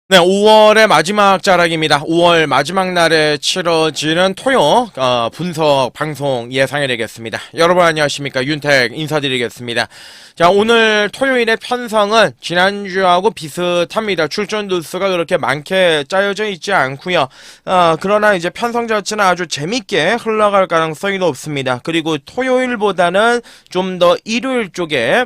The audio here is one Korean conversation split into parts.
네, 5월의 마지막 자락입니다. 5월 마지막 날에 치러지는 토요 분석 방송 예상해 드리겠습니다. 여러분 안녕하십니까? 윤택 인사드리겠습니다. 자, 오늘 토요일의 편성은 지난주하고 비슷합니다. 출전 두수가 그렇게 많게 짜여져 있지 않고요. 그러나 이제 편성 자체는 아주 재밌게 흘러갈 가능성이 높습니다. 그리고 토요일보다는 좀 더 일요일 쪽에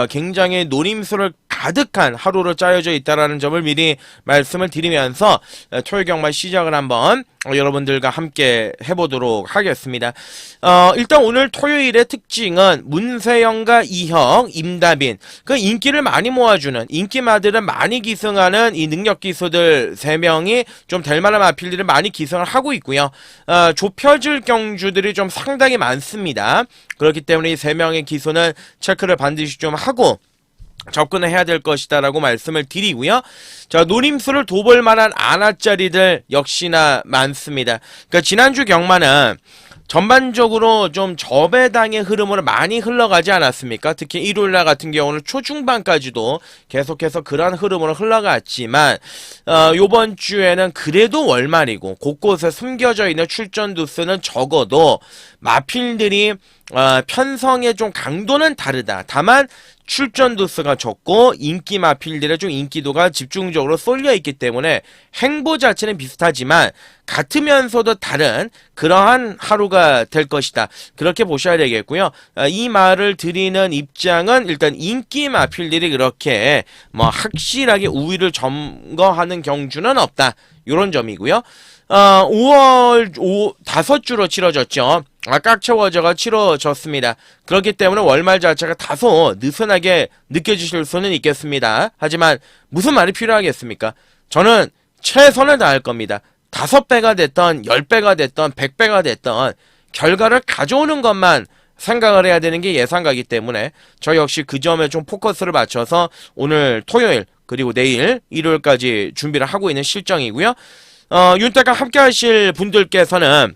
굉장히 노림수를 가득한 하루로 짜여져 있다라는 점을 미리 말씀을 드리면서 토요일 경마 시작을 한번 여러분들과 함께 해보도록 하겠습니다. 일단 오늘 토요일의 특징은 문세영과 이형, 임다빈, 그 인기를 많이 모아주는 인기마들은 많이 기승하는 이 능력 기수들 3명이 좀 될 만한 마필들을 많이 기승을 하고 있고요. 좁혀질 경주들이 좀 상당히 많습니다. 그렇기 때문에 이 3명의 기수는 체크를 반드시 좀 하고 접근을 해야 될 것이다 라고 말씀을 드리고요. 자, 노림수를 돋볼 만한 안아짜리들 역시나 많습니다. 그러니까 지난주 경마는 전반적으로 좀 저배당의 흐름으로 많이 흘러가지 않았습니까? 특히 일요일날 같은 경우는 초중반까지도 계속해서 그런 흐름으로 흘러갔지만 요번 주에는 그래도 월말이고 곳곳에 숨겨져 있는 출전 두수는 적어도 마필들이 편성의 좀 강도는 다르다. 다만 출전 두수가 적고 인기 마필들의 좀 인기도가 집중적으로 쏠려 있기 때문에 행보 자체는 비슷하지만 같으면서도 다른 그러한 하루가 될 것이다. 그렇게 보셔야 되겠고요. 이 말을 드리는 입장은 일단 인기 마필들이 그렇게 뭐 확실하게 우위를 점거하는 경주는 없다. 요런 점이고요. 5월 5주로 치러졌죠. 깍채워저가 치러졌습니다. 그렇기 때문에 월말 자체가 다소 느슨하게 느껴지실 수는 있겠습니다. 하지만 무슨 말이 필요하겠습니까? 저는 최선을 다할 겁니다. 5배가 됐던 10배가 됐던 100배가 됐던 결과를 가져오는 것만 생각을 해야 되는 게 예상가기 때문에 저 역시 그 점에 좀 포커스를 맞춰서 오늘 토요일 그리고 내일 일요일까지 준비를 하고 있는 실정이고요. 윤택과 함께 하실 분들께서는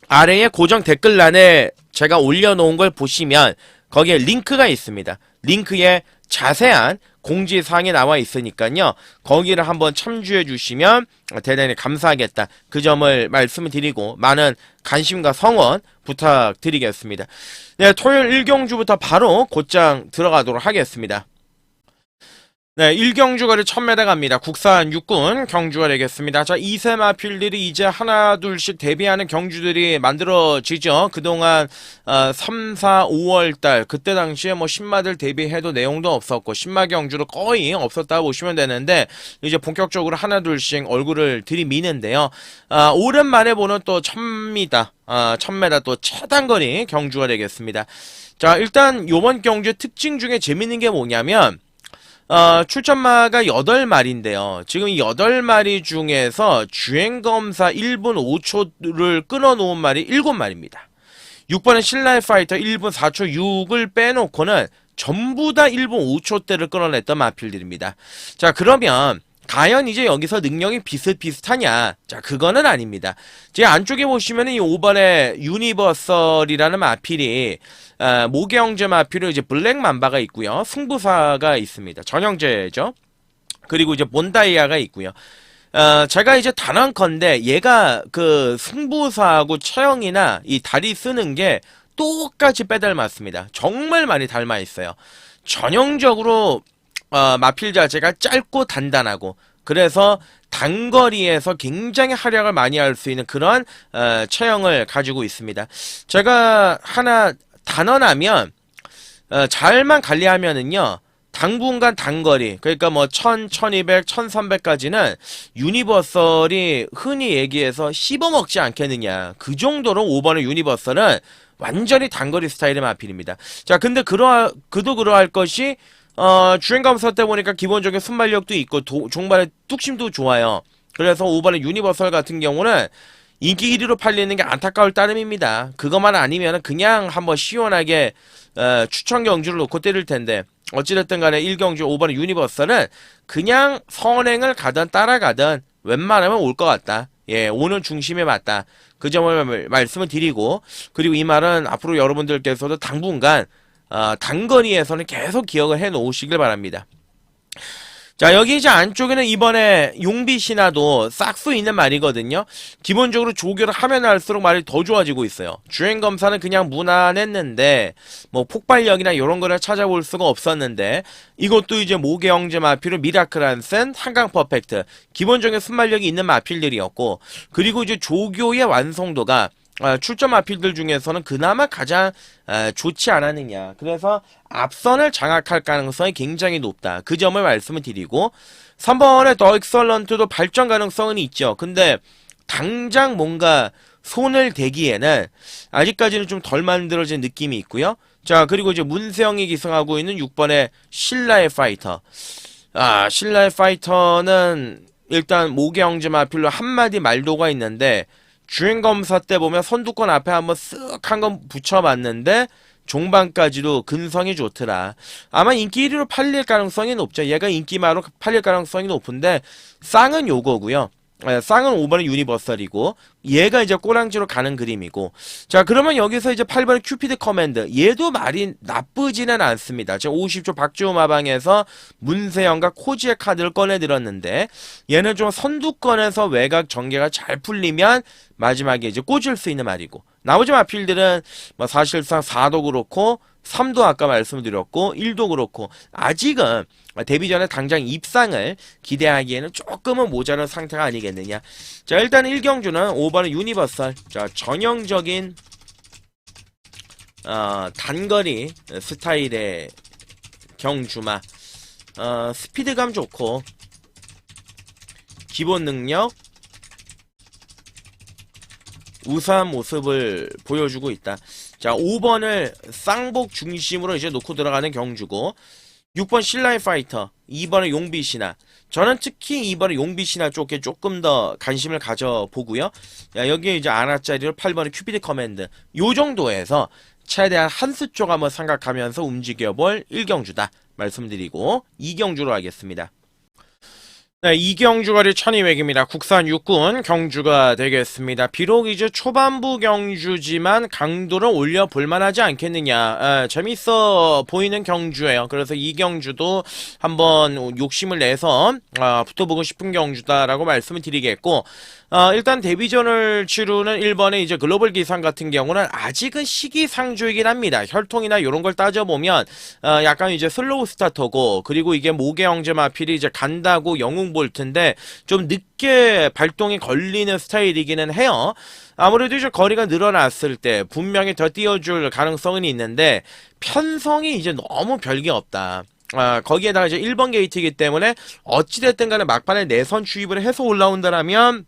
아래에 고정 댓글란에 제가 올려놓은 걸 보시면 거기에 링크가 있습니다. 링크에 자세한 공지사항이 나와 있으니까요. 거기를 한번 참조해 주시면 대단히 감사하겠다. 그 점을 말씀을 드리고 많은 관심과 성원 부탁드리겠습니다. 네, 토요일 1경주부터 바로 곧장 들어가도록 하겠습니다. 네, 1경주거리 1000m 갑니다. 국산 육군 경주가 되겠습니다. 자, 2세 마필들이 이제 하나 둘씩 데뷔하는 경주들이 만들어지죠. 그동안 3, 4, 5월달 그때 당시에 뭐 신마들 데뷔해도 내용도 없었고 신마 경주로 거의 없었다고 보시면 되는데 이제 본격적으로 하나 둘씩 얼굴을 들이미는데요. 오랜만에 보는 또 1000m 1000m 또 최단거리 경주가 되겠습니다. 자, 일단 요번 경주의 특징 중에 재밌는 게 뭐냐면 출전마가 8마리인데요. 지금 이 8마리 중에서 주행검사 1분 5초를 끊어놓은 말이 7마리입니다. 6번은 신라의 파이터 1분 4초 6을 빼놓고는 전부 다 1분 5초대를 끊어냈던 마필들입니다. 자, 그러면 과연 이제 여기서 능력이 비슷비슷하냐? 자, 그거는 아닙니다. 제 안쪽에 보시면은 이 5번의 유니버설이라는 마필이 모계형제 마필은 이제 블랙 맘바가 있고요. 승부사가 있습니다. 전형제죠. 그리고 이제 몬다이아가 있고요. 제가 이제 단언컨대 얘가 그 승부사하고 체형이나 이 다리 쓰는 게 똑같이 빼닮았습니다. 정말 많이 닮아 있어요. 전형적으로 마필 자체가 짧고 단단하고 그래서 단거리에서 굉장히 활약을 많이 할 수 있는 그런 체형을 가지고 있습니다. 제가 하나 단언하면 잘만 관리하면은요 당분간 단거리 그러니까 뭐 1000, 1200, 1300까지는 유니버설이 흔히 얘기해서 씹어먹지 않겠느냐 그 정도로 5번의 유니버설은 완전히 단거리 스타일의 마필입니다. 자, 근데 그도 그러할 것이 주행감사 때 보니까 기본적인 순발력도 있고 종발의 뚝심도 좋아요. 그래서 5번의 유니버설 같은 경우는 인기 1위로 팔리는 게 안타까울 따름입니다. 그것만 아니면 그냥 한번 시원하게 추천 경주를 놓고 때릴 텐데 어찌됐든 간에 1경주 5번의 유니버설은 그냥 선행을 가든 따라가든 웬만하면 올 것 같다. 예, 오는 중심에 맞다. 그 점을 말씀을 드리고 그리고 이 말은 앞으로 여러분들께서도 당분간 단거리에서는 계속 기억을 해 놓으시길 바랍니다. 자, 여기 이제 안쪽에는 이번에 용비 신화도 싹수 있는 말이거든요. 기본적으로 조교를 하면 할수록 말이 더 좋아지고 있어요. 주행 검사는 그냥 무난했는데 뭐 폭발력이나 이런 거를 찾아볼 수가 없었는데 이것도 이제 모계 형제 마필을 미라클 한센, 한강 퍼펙트 기본적인 순발력이 있는 마필들이었고 그리고 이제 조교의 완성도가 출전 마필들 중에서는 그나마 가장 좋지 않았느냐. 그래서 앞선을 장악할 가능성이 굉장히 높다. 그 점을 말씀을 드리고 3번의 더 익설런트도 발전 가능성은 있죠. 근데 당장 뭔가 손을 대기에는 아직까지는 좀 덜 만들어진 느낌이 있고요. 자, 그리고 이제 문세영이 기승하고 있는 6번의 신라의 파이터. 신라의 파이터는 일단 모계 형제 마필로 한마디 말도가 있는데 주행검사 때 보면 선두권 앞에 한번 쓱 한 건 붙여봤는데 종반까지도 근성이 좋더라. 아마 인기 1위로 팔릴 가능성이 높죠. 얘가 인기마로 팔릴 가능성이 높은데 쌍은 요거고요. 쌍은 5번의 유니버설이고 얘가 이제 꼬랑지로 가는 그림이고 자 그러면 여기서 이제 8번의 큐피드 커맨드 얘도 말이 나쁘지는 않습니다. 제가 50조 박지호 마방에서 문세영과 코지의 카드를 꺼내들었는데 얘는 좀 선두권에서 외곽 전개가 잘 풀리면 마지막에 이제 꽂을 수 있는 말이고 나머지 마필들은 뭐 사실상 4도 그렇고 3도 아까 말씀드렸고 1도 그렇고 아직은 데뷔 전에 당장 입상을 기대하기에는 조금은 모자란 상태가 아니겠느냐. 자 일단 1경주는 5번은 유니버설. 자 전형적인 단거리 스타일의 경주마. 스피드감 좋고 기본 능력 우수한 모습을 보여주고 있다. 자 5번을 쌍복 중심으로 이제 놓고 들어가는 경주고 6번 신라의 파이터 2번의 용비신화 저는 특히 2번의 용비신화 쪽에 조금 더 관심을 가져보고요. 여기에 이제 아나짜리로 8번의 큐피드 커맨드 요 정도에서 최대한 한수 쪽 한번 생각하면서 움직여볼 1경주다 말씀드리고 2경주로 하겠습니다. 네, 이경주거리 1200입니다. 국산 육군 경주가 되겠습니다. 비록 이제 초반부 경주지만 강도를 올려볼만하지 않겠느냐. 재밌어 보이는 경주예요. 그래서 이 경주도 한번 욕심을 내서 붙어보고 싶은 경주다라고 말씀을 드리겠고 일단 데뷔전을 치르는 1번의 이제 글로벌 기상 같은 경우는 아직은 시기상조이긴 합니다. 혈통이나 이런 걸 따져보면 약간 이제 슬로우 스타터고 그리고 이게 모계 형제 마필이 이제 간다고 영웅 볼트인데 좀 늦게 발동이 걸리는 스타일이기는 해요. 아무래도 이제 거리가 늘어났을 때 분명히 더 띄워줄 가능성은 있는데 편성이 이제 너무 별게 없다. 거기에다가 이제 1번 게이트이기 때문에 어찌됐든 간에 막판에 내선 추입을 해서 올라온다라면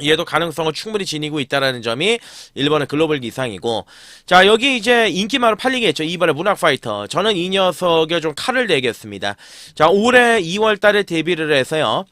얘도 가능성을 충분히 지니고 있다라는 점이 1번의 글로벌 기상이고 자 여기 이제 인기마로 팔리겠죠. 2번의 문학 파이터 저는 이 녀석에 좀 칼을 내겠습니다. 자 올해 2월달에 데뷔를 해서요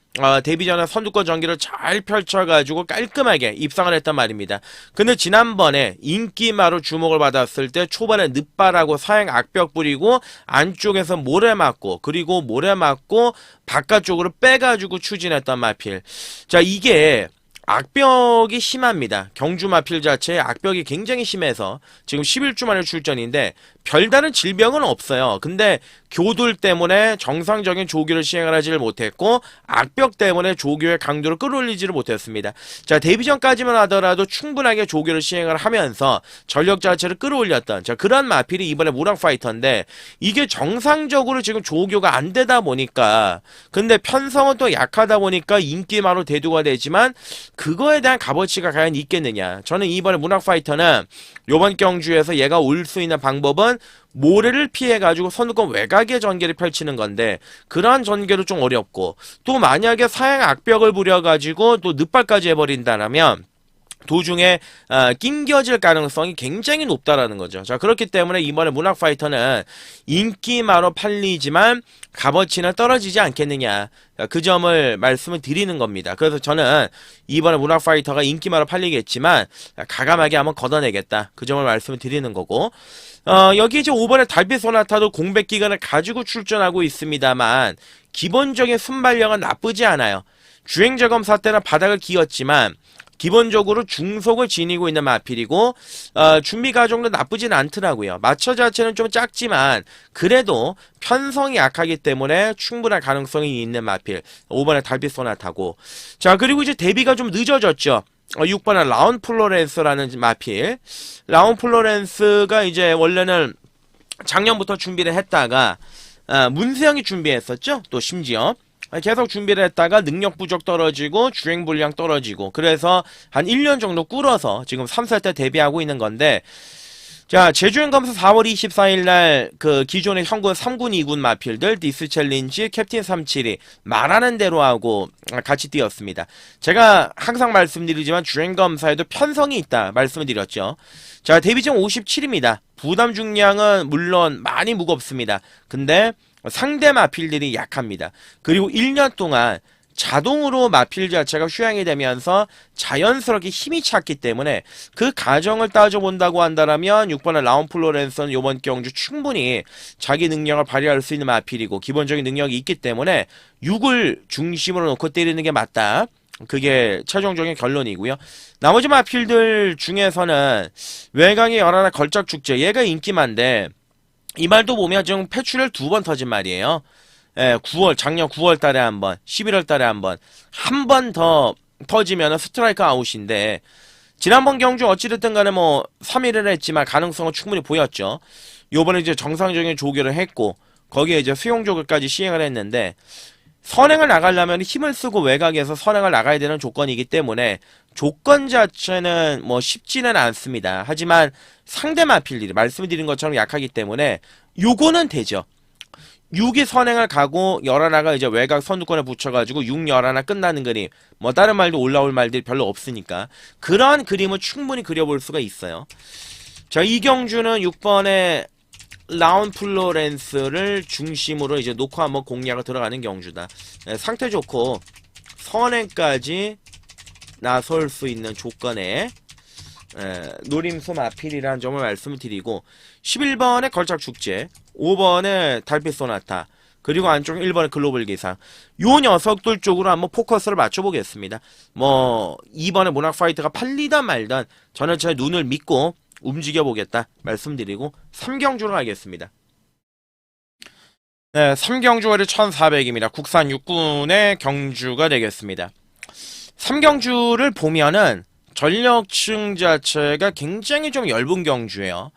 데뷔 전에 선두권 전기를 잘 펼쳐가지고 깔끔하게 입상을 했단 말입니다. 근데 지난번에 인기마로 주목을 받았을 때 초반에 늦바라고 사행 악벽 부리고 안쪽에서 모래 맞고 그리고 모래 맞고 바깥쪽으로 빼가지고 추진했던 마필 자 이게 악벽이 심합니다. 경주 마필 자체에 악벽이 굉장히 심해서 지금 11주 만에 출전인데 별다른 질병은 없어요. 근데 교돌 때문에 정상적인 조교를 시행을 하지를 못했고 악벽 때문에 조교의 강도를 끌어올리지를 못했습니다. 자 데뷔전까지만 하더라도 충분하게 조교를 시행을 하면서 전력 자체를 끌어올렸던 자 그런 마필이 이번에 무랑 파이터인데 이게 정상적으로 지금 조교가 안 되다 보니까 근데 편성은 또 약하다 보니까 인기마로 대두가 되지만 그거에 대한 값어치가 과연 있겠느냐. 저는 이번에 문학 파이터는 요번 경주에서 얘가 올 수 있는 방법은 모래를 피해가지고 선두권 외곽의 전개를 펼치는 건데 그러한 전개도 좀 어렵고 또 만약에 사행 악벽을 부려가지고 또 늑발까지 해버린다면 도중에 낑겨질 가능성이 굉장히 높다라는 거죠. 자 그렇기 때문에 이번에 문학 파이터는 인기마로 팔리지만 값어치는 떨어지지 않겠느냐 그 점을 말씀을 드리는 겁니다. 그래서 저는 이번에 문학 파이터가 인기마로 팔리겠지만 가감하게 한번 걷어내겠다 그 점을 말씀을 드리는 거고 여기 이제 5번의 달빛 소나타도 공백 기간을 가지고 출전하고 있습니다만 기본적인 순발력은 나쁘지 않아요. 주행자 검사 때는 바닥을 기었지만 기본적으로 중속을 지니고 있는 마필이고 준비 과정도 나쁘진 않더라고요. 마처 자체는 좀 작지만 그래도 편성이 약하기 때문에 충분한 가능성이 있는 마필. 5번에 달빛 소나타고. 자, 그리고 이제 데뷔가 좀 늦어졌죠. 6번에 라운 플로렌스라는 마필. 라운 플로렌스가 이제 원래는 작년부터 준비를 했다가 문세영이 준비했었죠. 또 심지어 계속 준비를 했다가 능력 부족 떨어지고 주행 분량 떨어지고 그래서 한 1년 정도 꿇어서 지금 3살 때 데뷔하고 있는 건데, 자, 제주행 검사 4월 24일 날 그 기존의 현군 3군 2군 마필들 디스 챌린지 캡틴 372 말하는 대로 하고 같이 뛰었습니다. 제가 항상 말씀드리지만 주행 검사에도 편성이 있다 말씀을 드렸죠. 자, 데뷔점 57입니다. 부담 중량은 물론 많이 무겁습니다. 근데 상대 마필들이 약합니다. 그리고 1년 동안 자동으로 마필 자체가 휴양이 되면서 자연스럽게 힘이 찼기 때문에 그 과정을 따져본다고 한다면 6번의 라운 플로렌스는 이번 경주 충분히 자기 능력을 발휘할 수 있는 마필이고 기본적인 능력이 있기 때문에 6을 중심으로 놓고 때리는 게 맞다. 그게 최종적인 결론이고요. 나머지 마필들 중에서는 외곽의 열하나 걸작축제, 얘가 인기만데 이 말도 보면 지금 패출을 2번 터진 말이에요. 예, 작년 9월 달에 한 번, 11월 달에 한 번 더 터지면 스트라이크 아웃인데, 지난번 경주 어찌됐든 간에 뭐 3위를 했지만 가능성은 충분히 보였죠. 요번에 이제 정상적인 조교를 했고, 거기에 이제 수용 조교까지 시행을 했는데, 선행을 나가려면 힘을 쓰고 외곽에서 선행을 나가야 되는 조건이기 때문에 조건 자체는 뭐 쉽지는 않습니다. 하지만 상대 마필들이 말씀드린 것처럼 약하기 때문에 요거는 되죠. 6이 선행을 가고 11가 이제 외곽 선두권에 붙여가지고 6, 11 끝나는 그림, 뭐 다른 말도 올라올 말들이 별로 없으니까 그런 그림을 충분히 그려볼 수가 있어요. 자, 이 경주는 6번에 라운 플로렌스를 중심으로 이제 놓고 한번 공략을 들어가는 경주다. 상태 좋고 선행까지 나설 수 있는 조건에 노림수 마필이라는 점을 말씀을 드리고, 11번에 걸작축제, 5번에 달빛 소나타, 그리고 안쪽 1번에 글로벌 기상, 요 녀석들 쪽으로 한번 포커스를 맞춰보겠습니다. 뭐 2번에 모낙 파이트가 팔리단 말단 저는 제 눈을 믿고 움직여보겠다 말씀드리고 3경주로 가겠습니다. 네, 3경주월이 1400입니다. 국산 육군의 경주가 되겠습니다. 3경주를 보면은 전력층 자체가 굉장히 좀 얇은 경주예요.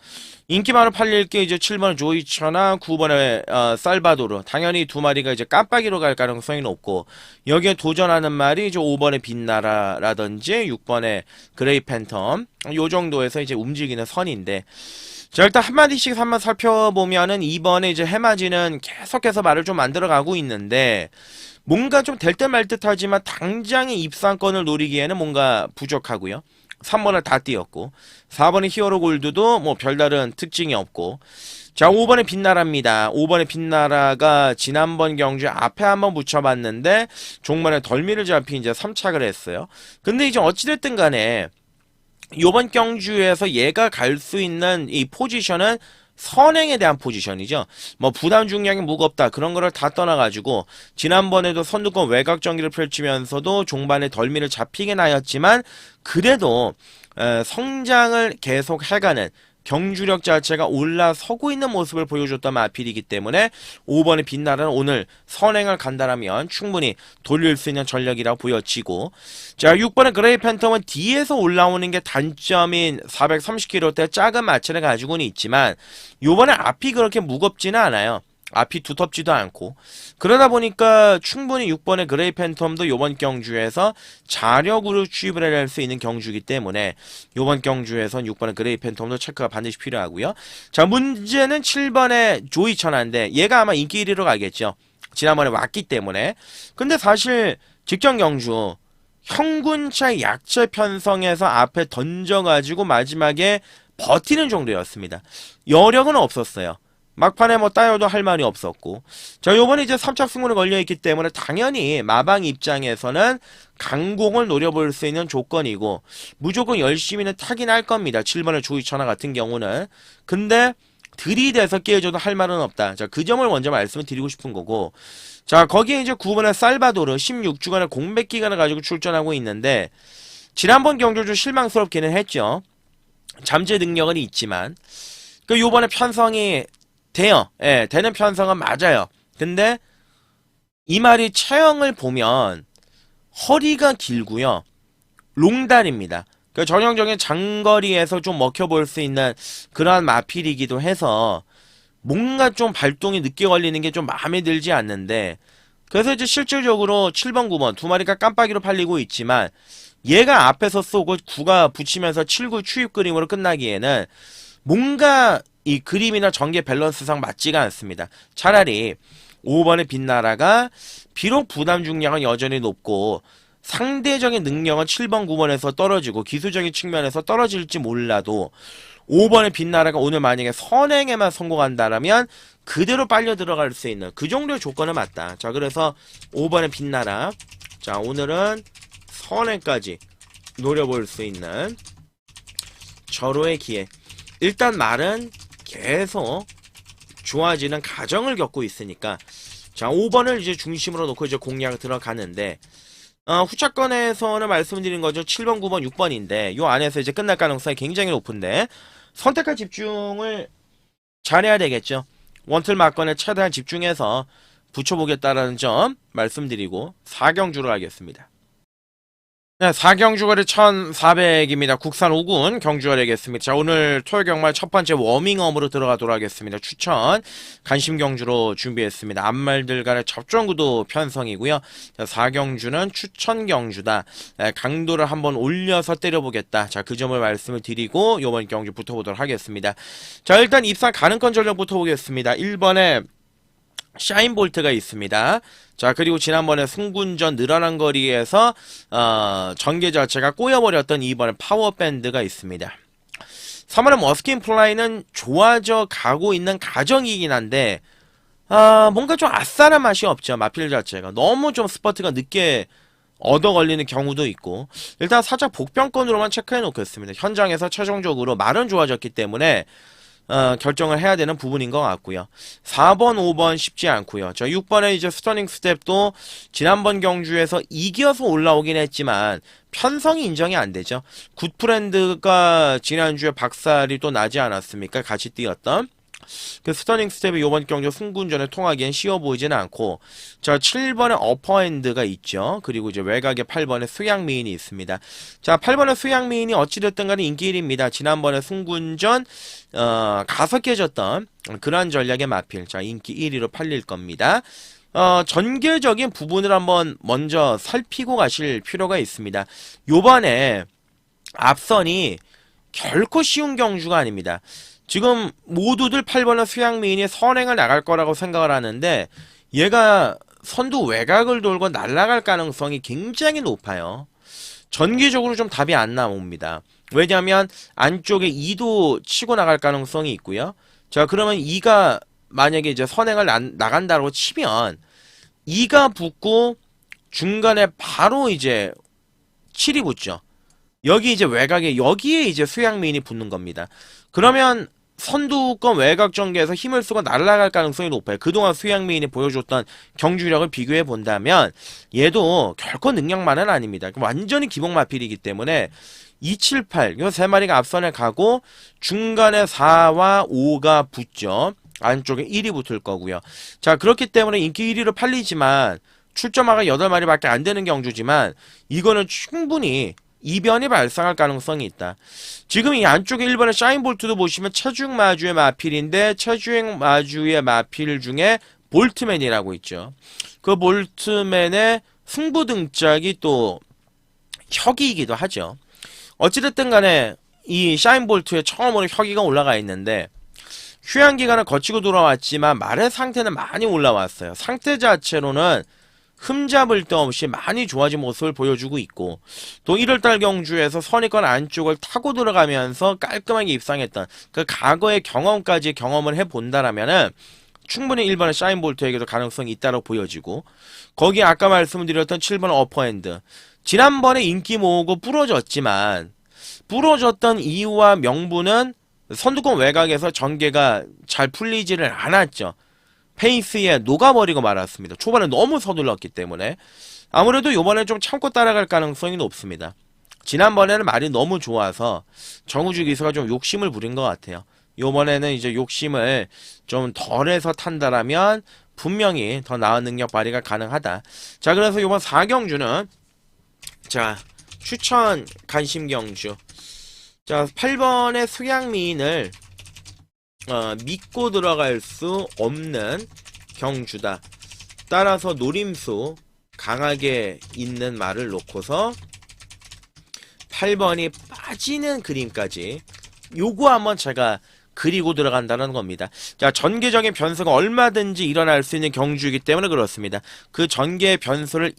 인기 많은 팔릴 게 이제 7번의 조이처나 9번의 살바도르, 당연히 두 마리가 이제 깜빡이로 갈 가능성이 높고, 여기에 도전하는 말이 이제 5번의 빛나라라든지 6번의 그레이 팬텀, 요 정도에서 이제 움직이는 선인데, 자, 일단 한마디씩 한번 살펴보면은 2번에 이제 해맞이는 계속해서 말을 좀 만들어가고 있는데, 뭔가 좀 될 듯 말 듯 하지만 당장의 입상권을 노리기에는 뭔가 부족하고요. 3번을 다 띄었고, 4번의 히어로 골드도 뭐 별다른 특징이 없고, 자, 5번의 빛나라입니다. 5번의 빛나라가 지난번 경주 앞에 한번 붙여봤는데 종반에 덜미를 잡히 이제 3착을 했어요. 근데 이제 어찌됐든 간에 요번 경주에서 얘가 갈 수 있는 이 포지션은 선행에 대한 포지션이죠. 뭐 부담 중량이 무겁다 그런 거를 다 떠나가지고 지난번에도 선두권 외곽 경기를 펼치면서도 종반에 덜미를 잡히긴 하였지만 그래도 성장을 계속 해가는 경주력 자체가 올라서고 있는 모습을 보여줬던 마필이기 때문에 5번의 빛나라는 오늘 선행을 간다라면 충분히 돌릴 수 있는 전력이라고 보여지고, 자, 6번의 그레이 팬텀은 뒤에서 올라오는 게 단점인 430kg대 작은 마체를 가지고는 있지만 요번에 앞이 그렇게 무겁지는 않아요. 앞이 두텁지도 않고, 그러다 보니까 충분히 6번의 그레이 팬텀도 요번 경주에서 자력으로 취입을 할 수 있는 경주이기 때문에 요번 경주에선 6번의 그레이 팬텀도 체크가 반드시 필요하고요. 자, 문제는 7번의 조이 천한데 얘가 아마 인기 1위로 가겠죠. 지난번에 왔기 때문에. 근데 사실 직전 경주 형군차의 약체 편성에서 앞에 던져가지고 마지막에 버티는 정도였습니다. 여력은 없었어요. 막판에 뭐 따여도 할 말이 없었고, 자, 요번에 이제 3착 승문에 걸려있기 때문에 당연히 마방 입장에서는 강공을 노려볼 수 있는 조건이고 무조건 열심히는 타긴 할 겁니다. 7번의 조이천하 같은 경우는. 근데 들이대서 깨져도 할 말은 없다. 자, 그 점을 먼저 말씀을 드리고 싶은 거고, 자, 거기에 이제 9번의 살바도르 16주간의 공백 기간을 가지고 출전하고 있는데, 지난번 경주 좀 실망스럽기는 했죠. 잠재 능력은 있지만 그 요번에 편성이 돼요. 예, 되는 편성은 맞아요. 근데 이 말이 체형을 보면 허리가 길고요. 롱다리입니다. 그 전형적인 장거리에서 좀 먹혀볼 수 있는 그러한 마필이기도 해서 뭔가 좀 발동이 늦게 걸리는 게 좀 마음에 들지 않는데, 그래서 이제 실질적으로 7번, 9번 두 마리가 깜빡이로 팔리고 있지만 얘가 앞에서 쏘고 9가 붙이면서 7구 추입 그림으로 끝나기에는 뭔가 이 그림이나 전개 밸런스상 맞지가 않습니다. 차라리 5번의 빛나라가 비록 부담 중량은 여전히 높고 상대적인 능력은 7번, 9번에서 떨어지고 기술적인 측면에서 떨어질지 몰라도 5번의 빛나라가 오늘 만약에 선행에만 성공한다라면 그대로 빨려 들어갈 수 있는 그 정도의 조건은 맞다. 자, 그래서 5번의 빛나라. 자, 오늘은 선행까지 노려볼 수 있는 절호의 기회. 일단 말은 계속 좋아지는 과정을 겪고 있으니까 자, 5번을 이제 중심으로 놓고 이제 공략을 들어가는데 후차권에서는 말씀드린 거죠. 7번, 9번, 6번인데 요 안에서 이제 끝날 가능성이 굉장히 높은데 선택과 집중을 잘해야 되겠죠. 원틀 막건에 최대한 집중해서 붙여보겠다라는 점 말씀드리고 4경주로 하겠습니다. 네, 4경주거리 1400입니다. 국산 5군 경주거리겠습니다. 자, 오늘 토요 경말 첫 번째 워밍업으로 들어가도록 하겠습니다. 추천 간심 경주로 준비했습니다. 앞말들 간의 접전구도 편성이고요. 자, 4경주는 추천 경주다. 네, 강도를 한번 올려서 때려보겠다. 자, 그 점을 말씀을 드리고 이번 경주 붙어보도록 하겠습니다. 자, 일단 입상 가능권 전력 붙어보겠습니다. 1번에 샤인볼트가 있습니다. 자, 그리고 지난번에 승군전 늘어난 거리에서 전개 자체가 꼬여버렸던 2번에 파워밴드가 있습니다. 3번에 머스킨 플라이는 좋아져 가고 있는 가정이긴 한데 뭔가 좀 아싸란 맛이 없죠. 마필 자체가 너무 좀 스퍼트가 늦게 얻어 걸리는 경우도 있고, 일단 살짝 복병권으로만 체크해 놓겠습니다. 현장에서 최종적으로 말은 좋아졌기 때문에 결정을 해야 되는 부분인 것 같고요. 4번, 5번 쉽지 않고요. 저 6번에 이제 스터닝 스텝도 지난번 경주에서 이겨서 올라오긴 했지만 편성이 인정이 안 되죠. 굿프렌드가 지난주에 박살이 또 나지 않았습니까? 같이 뛰었던. 그 스터닝 스텝이 이번 경주 승군전에 통하기엔 쉬워 보이지는 않고, 자, 7번에 어퍼핸드가 있죠. 그리고 이제 외곽에 8번에 수양미인이 있습니다. 자, 8번에 수양미인이 어찌됐든 간에 인기 1위입니다. 지난번에 승군전 가서 깨졌던 그러한 전략의 마필. 자, 인기 1위로 팔릴 겁니다. 전개적인 부분을 한번 먼저 살피고 가실 필요가 있습니다. 요번에 앞선이 결코 쉬운 경주가 아닙니다. 지금 모두들 8번의 수양미인이 선행을 나갈 거라고 생각을 하는데 얘가 선두 외곽을 돌고 날아갈 가능성이 굉장히 높아요. 전기적으로 좀 답이 안 나옵니다. 왜냐하면 안쪽에 2도 치고 나갈 가능성이 있고요. 자, 그러면 2가 만약에 이제 선행을 나간다고 치면 2가 붙고 중간에 바로 이제 7이 붙죠. 여기 이제 외곽에 여기에 이제 수양미인이 붙는 겁니다. 그러면 선두권 외곽 전개에서 힘을 쓰고 날아갈 가능성이 높아요. 그동안 수양미인이 보여줬던 경주력을 비교해 본다면 얘도 결코 능력만은 아닙니다. 완전히 기복마필이기 때문에 2, 7, 8 이 세 마리가 앞선에 가고 중간에 4와 5가 붙죠. 안쪽에 1이 붙을 거고요. 자, 그렇기 때문에 인기 1위로 팔리지만 출점화가 8마리밖에 안 되는 경주지만 이거는 충분히 이변이 발생할 가능성이 있다. 지금 이 안쪽에 1번의 샤인볼트도 보시면 체중 마주의 마필인데 체중 마주의 마필 중에 볼트맨이라고 있죠. 그 볼트맨의 승부 등짝이 또 혁이이기도 하죠. 어찌됐든 간에 이 샤인볼트에 처음으로 혁이가 올라가 있는데 휴양기간을 거치고 돌아왔지만 말의 상태는 많이 올라왔어요. 상태 자체로는 흠잡을 데 없이 많이 좋아진 모습을 보여주고 있고, 또 1월달 경주에서 선입권 안쪽을 타고 들어가면서 깔끔하게 입상했던 그 과거의 경험까지 경험을 해본다라면은 충분히 1번의 샤인볼트에게도 가능성이 있다고 보여지고, 거기에 아까 말씀드렸던 7번 어퍼핸드, 지난번에 인기 모으고 부러졌지만 부러졌던 이유와 명분은 선두권 외곽에서 전개가 잘 풀리지를 않았죠. 페이스에 녹아버리고 말았습니다. 초반에 너무 서둘렀기 때문에 아무래도 요번에 좀 참고 따라갈 가능성이 높습니다. 지난번에는 말이 너무 좋아서 정우주 기수가 좀 욕심을 부린 것 같아요. 요번에는 이제 욕심을 좀 덜해서 탄다라면 분명히 더 나은 능력 발휘가 가능하다. 자, 그래서 요번 4경주는 자, 추천 관심 경주. 자, 8번의 수양미인을 믿고 들어갈 수 없는 경주다. 따라서 노림수 강하게 있는 말을 놓고서 8번이 빠지는 그림까지 요거 한번 제가 그리고 들어간다는 겁니다. 자, 전개적인 변수가 얼마든지 일어날 수 있는 경주이기 때문에 그렇습니다. 그 전개 변수를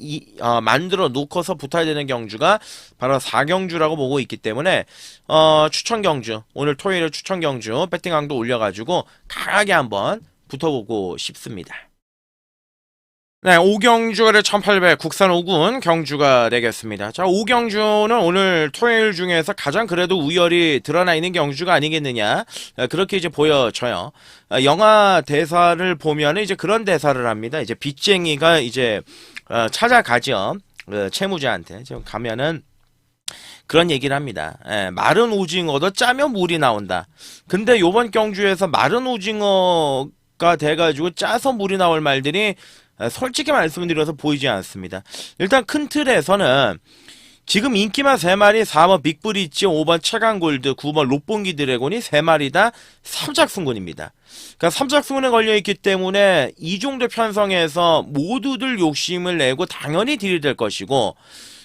만들어 놓고서 붙어야 되는 경주가 바로 4경주라고 보고 있기 때문에 추천 경주, 오늘 토요일에 추천 경주 배팅강도 올려가지고 강하게 한번 붙어보고 싶습니다. 네, 5경주가 1800 국산 5군 경주가 되겠습니다. 자, 5경주는 오늘 토요일 중에서 가장 그래도 우열이 드러나 있는 경주가 아니겠느냐. 그렇게 이제 보여져요. 영화 대사를 보면 이제 그런 대사를 합니다. 이제 빚쟁이가 이제 찾아가죠. 채무자한테. 지금 가면은 그런 얘기를 합니다. 마른 오징어도 짜면 물이 나온다. 근데 요번 경주에서 마른 오징어가 돼가지고 짜서 물이 나올 말들이 솔직히 말씀드려서 보이지 않습니다. 일단 큰 틀에서는 지금 인기만 3마리, 4번 빅브리치, 5번 최강골드, 9번 롯봉기 드래곤이 3마리 다 삼작승군입니다. 그러니까 삼작승군에 걸려있기 때문에 이 정도 편성에서 모두들 욕심을 내고 당연히 딜이 될 것이고,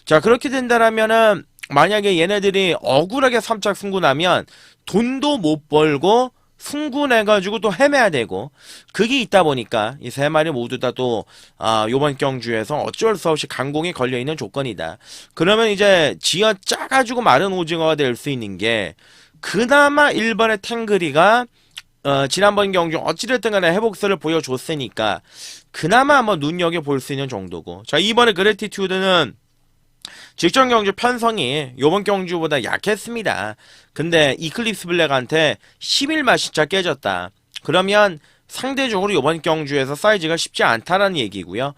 자, 그렇게 된다라면은 만약에 얘네들이 억울하게 삼작승군하면 돈도 못 벌고 승군해가지고 또 헤매야 되고, 그게 있다 보니까 이 3마리 모두 다 또 요번 경주에서 어쩔 수 없이 강공이 걸려있는 조건이다. 그러면 이제 지어 짜가지고 마른 오징어가 될 수 있는 게 그나마 1번의 탱그리가 지난번 경주 어찌됐든 간에 회복세를 보여줬으니까 그나마 한번 눈여겨볼 수 있는 정도고, 자, 이번에 그래티튜드는 직전 경주 편성이 요번 경주보다 약했습니다. 근데 이클립스 블랙한테 11만 진짜 깨졌다. 그러면 상대적으로 요번 경주에서 사이즈가 쉽지 않다라는 얘기고요.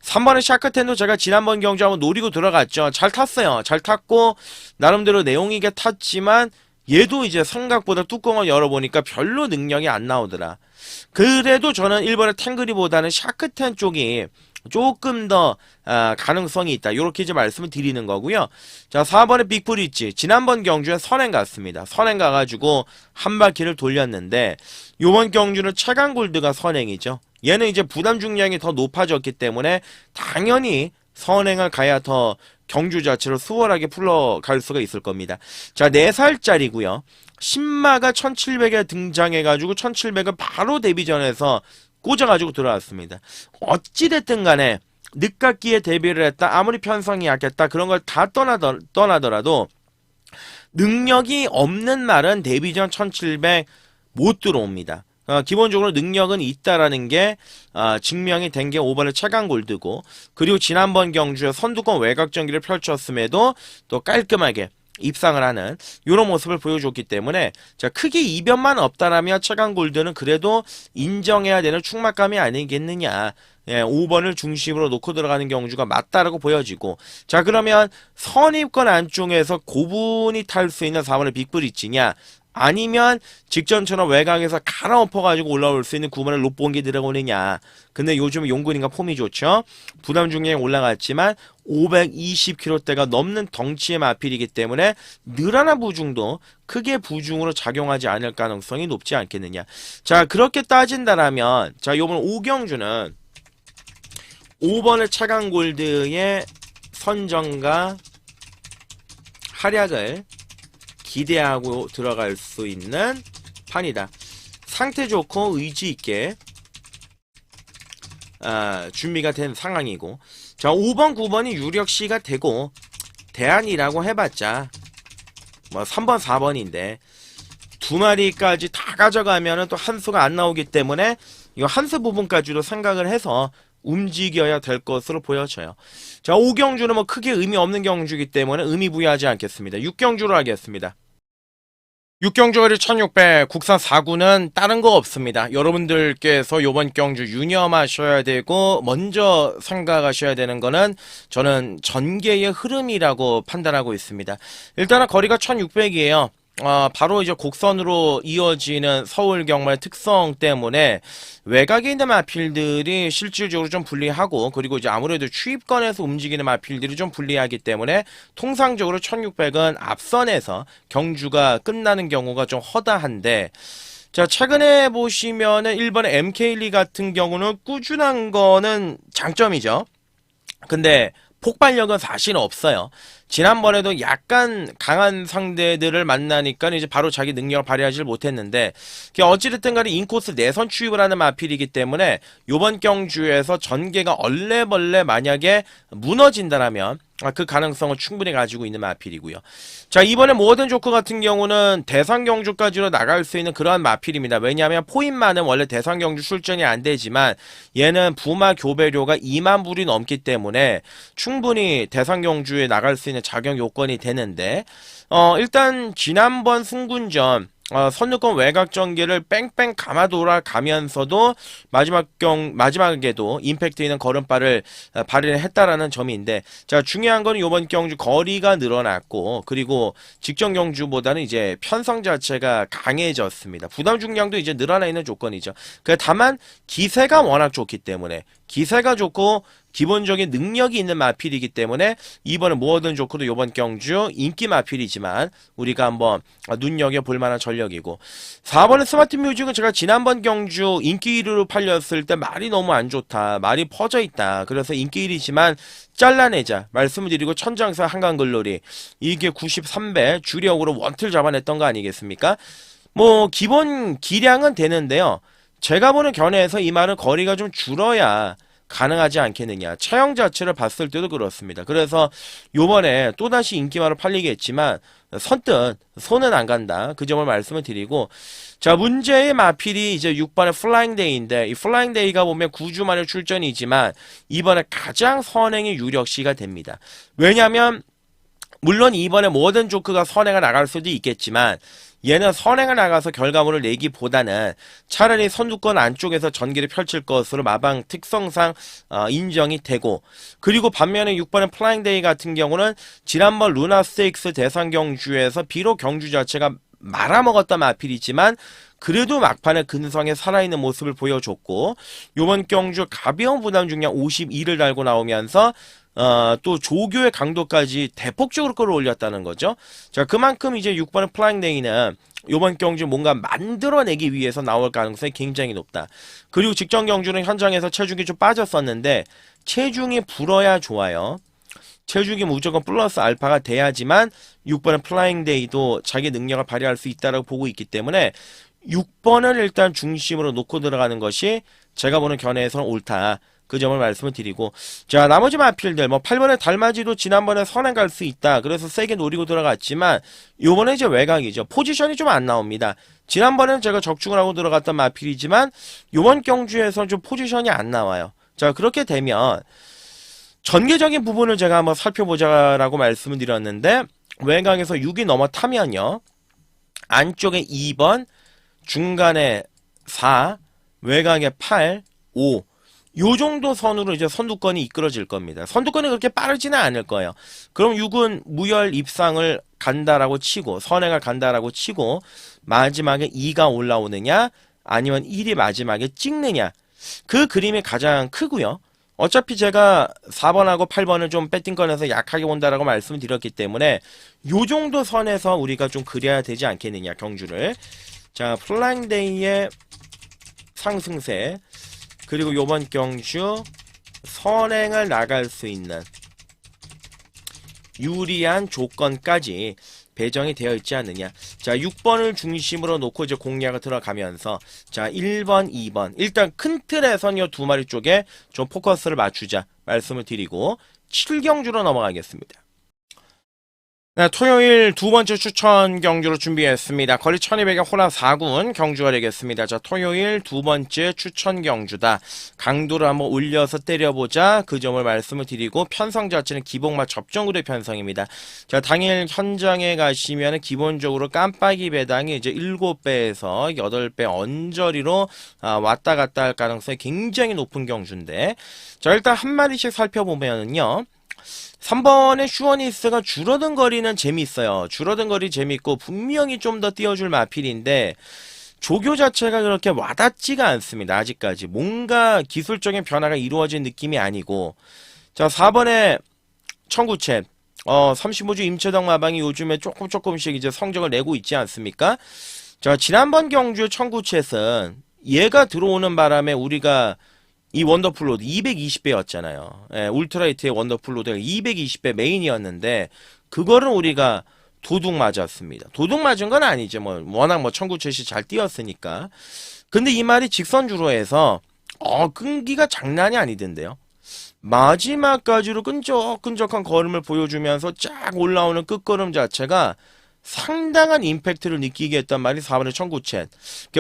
3번의 샤크텐도 제가 지난번 경주 한번 노리고 들어갔죠. 잘 탔어요. 잘 탔고 나름대로 내용 있게 탔지만 얘도 이제 생각보다 뚜껑을 열어보니까 별로 능력이 안 나오더라. 그래도 저는 1번의 탱그리보다는 샤크텐 쪽이 조금 더 가능성이 있다. 요렇게 이제 말씀을 드리는 거고요. 자, 4번의 빅브리지. 지난번 경주에 선행 갔습니다. 선행 가가지고 한 바퀴를 돌렸는데 요번 경주는 최강골드가 선행이죠. 얘는 이제 부담 중량이 더 높아졌기 때문에 당연히 선행을 가야 더 경주 자체로 수월하게 풀러갈 수가 있을 겁니다. 자, 4살짜리고요. 신마가 1700에 등장해가지고 1700은 바로 데뷔전에서 꽂아가지고 들어왔습니다. 어찌됐든 간에 늦깎이에 데뷔를 했다, 아무리 편성이 약했다, 그런 걸 다 떠나더라도 능력이 없는 말은 데뷔전 1700 못 들어옵니다. 기본적으로 능력은 있다라는 게 증명이 된 게 5번의 최강골드고, 그리고 지난번 경주에 선두권 외곽 전기를 펼쳤음에도 또 깔끔하게 입상을 하는 이런 모습을 보여줬기 때문에, 자, 크게 이변만 없다라면 최강골드는 그래도 인정해야 되는 충막감이 아니겠느냐. 5번을 중심으로 놓고 들어가는 경주가 맞다라고 보여지고, 자, 그러면 선입권 안쪽에서 고분이 탈 수 있는 4번의 빅브리지냐, 아니면 직전처럼 외곽에서 갈아엎어가지고 올라올 수 있는 9번의 롯봉기 드래곤이냐. 근데 요즘 용군이가 폼이 좋죠. 부담 중량이 올라갔지만 520kg대가 넘는 덩치의 마필이기 때문에 늘어난 부중도 크게 부중으로 작용하지 않을 가능성이 높지 않겠느냐. 자, 그렇게 따진다라면, 자, 요번 5경주는 5번의 최강골드의 선정과 활약을 기대하고 들어갈 수 있는 판이다. 상태 좋고 의지 있게 준비가 된 상황이고, 자, 5번 9번이 유력시가 되고 대안이라고 해봤자 뭐 3번 4번인데 두 마리까지 다 가져가면은 또 한 수가 안 나오기 때문에 이 한 수 부분까지도 생각을 해서 움직여야 될 것으로 보여져요. 자, 5경주는 뭐 크게 의미 없는 경주이기 때문에 의미 부여하지 않겠습니다. 6경주로 하겠습니다. 육경주거리 1600 국산 4구는 다른 거 없습니다. 여러분들께서 요번 경주 유념하셔야 되고 먼저 생각하셔야 되는 거는 저는 전개의 흐름이라고 판단하고 있습니다. 일단은 거리가 1600이에요. 바로 이제 곡선으로 이어지는 서울 경마의 특성 때문에 외곽에 있는 마필들이 실질적으로 좀 불리하고, 그리고 이제 아무래도 추입권에서 움직이는 마필들이 좀 불리하기 때문에 통상적으로 1600은 앞선에서 경주가 끝나는 경우가 좀 허다한데, 자, 최근에 보시면은 1번의 MK리 같은 경우는 꾸준한 거는 장점이죠. 근데 폭발력은 사실 없어요. 지난번에도 약간 강한 상대들을 만나니까 이제 바로 자기 능력을 발휘하지 못했는데, 어찌됐든 간에 인코스 내선 추입을 하는 마필이기 때문에 요번 경주에서 전개가 얼레벌레 만약에 무너진다라면 그 가능성을 충분히 가지고 있는 마필이고요. 자, 이번에 모던 조커 같은 경우는 대상 경주까지로 나갈 수 있는 그러한 마필입니다. 왜냐하면 포인만은 원래 대상 경주 출전이 안 되지만 얘는 부마 교배료가 2만 불이 넘기 때문에 충분히 대상 경주에 나갈 수 있는 자격 요건이 되는데, 일단 지난번 승군전 선두권 외곽 전개를 뺑뺑 감아 돌아가면서도 마지막에도 임팩트 있는 걸음발을 발휘를 했다라는 점인데, 자, 중요한 건 이번 경주 거리가 늘어났고, 그리고 직전 경주보다는 이제 편성 자체가 강해졌습니다. 부담 중량도 이제 늘어나 있는 조건이죠. 다만 기세가 워낙 좋기 때문에, 기세가 좋고 기본적인 능력이 있는 마필이기 때문에 이번에 뭐든 좋고도 이번 경주 인기 마필이지만 우리가 한번 눈여겨볼 만한 전력이고, 4번의 스마트 뮤직은 제가 지난번 경주 인기 1위로 팔렸을 때 말이 너무 안 좋다, 말이 퍼져 있다, 그래서 인기 1위지만 잘라내자 말씀을 드리고 천장사 한강글로리 이게 93배 주력으로 원틀 잡아냈던 거 아니겠습니까? 뭐 기본 기량은 되는데요, 제가 보는 견해에서 이 말은 거리가 좀 줄어야 가능하지 않겠느냐. 체형 자체를 봤을 때도 그렇습니다. 그래서 요번에 또다시 인기마로 팔리겠지만 선뜻 손은 안 간다, 그 점을 말씀을 드리고, 자, 문제의 마필이 이제 6번의 플라잉데이인데, 이 플라잉데이가 보면 9주 만에 출전이지만 이번에 가장 선행이 유력시가 됩니다. 왜냐하면 물론 이번에 모던 조크가 선행을 나갈 수도 있겠지만 얘는 선행을 나가서 결과물을 내기보다는 차라리 선두권 안쪽에서 전기를 펼칠 것으로 마방 특성상 인정이 되고, 그리고 반면에 6번의 플라잉데이 같은 경우는 지난번 루나 스테이크스 대상 경주에서 비록 경주 자체가 말아먹었던 마필이지만 그래도 막판에 근성에 살아있는 모습을 보여줬고, 요번 경주 가벼운 부담 중량 52를 달고 나오면서 또 조교의 강도까지 대폭적으로 끌어올렸다는 거죠. 자, 그만큼 이제 6번의 플라잉데이는 요번 경주 뭔가 만들어내기 위해서 나올 가능성이 굉장히 높다. 그리고 직전 경주는 현장에서 체중이 좀 빠졌었는데 체중이 불어야 좋아요. 체중이 무조건 플러스 알파가 돼야지만 6번의 플라잉데이도 자기 능력을 발휘할 수 있다고 보고 있기 때문에 6번을 일단 중심으로 놓고 들어가는 것이 제가 보는 견해에서는 옳다, 그 점을 말씀을 드리고, 자, 나머지 마필들 뭐 8번의 달맞이도 지난번에 선행 갈 수 있다, 그래서 세게 노리고 들어갔지만 요번에 이제 외곽이죠. 포지션이 좀 안 나옵니다. 지난번에는 제가 적중을 하고 들어갔던 마필이지만 요번 경주에서는 좀 포지션이 안 나와요. 자, 그렇게 되면 전개적인 부분을 제가 한번 살펴보자라고 말씀을 드렸는데, 외곽에서 6이 넘어타면요, 안쪽에 2번, 중간에 4, 외곽에 8, 5, 요 정도 선으로 이제 선두권이 이끌어질 겁니다. 선두권이 그렇게 빠르지는 않을 거예요. 그럼 6은 무열 입상을 간다라고 치고, 선행을 간다라고 치고, 마지막에 2가 올라오느냐 아니면 1이 마지막에 찍느냐, 그 그림이 가장 크고요. 어차피 제가 4번하고 8번을 좀 배팅권에서 약하게 본다라고 말씀을 드렸기 때문에 요 정도 선에서 우리가 좀 그려야 되지 않겠느냐, 경주를. 자, 플라잉데이의 상승세, 그리고 요번 경주 선행을 나갈 수 있는 유리한 조건까지 배정이 되어 있지 않느냐. 자, 6번을 중심으로 놓고 이제 공략을 들어가면서, 자, 1번, 2번 일단 큰 틀에선 이 두 마리 쪽에 좀 포커스를 맞추자 말씀을 드리고 7경주로 넘어가겠습니다. 네, 토요일 두 번째 추천 경주로 준비했습니다. 거리 1200의 호남 4군 경주가 되겠습니다. 자, 토요일 두 번째 추천 경주다. 강도를 한번 올려서 때려보자. 그 점을 말씀을 드리고 편성 자체는 기복마 접종구대 편성입니다. 자, 당일 현장에 가시면 기본적으로 깜빡이 배당이 이제 7배에서 8배 언저리로 왔다 갔다 할 가능성이 굉장히 높은 경주인데, 자, 일단 한 마리씩 살펴보면은요. 3번의 슈어니스가 줄어든 거리는 재미있어요. 줄어든 거리 재밌고 분명히 좀 더 띄워줄 마필인데 조교 자체가 그렇게 와닿지가 않습니다. 아직까지 뭔가 기술적인 변화가 이루어진 느낌이 아니고, 자 4번의 청구챗 35주 임채덕 마방이 요즘에 조금씩 이제 성적을 내고 있지 않습니까? 자 지난번 경주의 청구챗은 얘가 들어오는 바람에 우리가 이 원더풀로드 220배였잖아요. 예, 울트라이트의 원더풀로드가 220배 메인이었는데 그거를 우리가 도둑 맞았습니다. 도둑 맞은 건 아니죠. 워낙 청구챗이 잘 뛰었으니까. 근데 이 말이 직선주로해서 끈기가 장난이 아니던데요. 마지막까지로 끈적끈적한 걸음을 보여주면서 쫙 올라오는 끝걸음 자체가 상당한 임팩트를 느끼게 했단 말이 4번의 청구챗.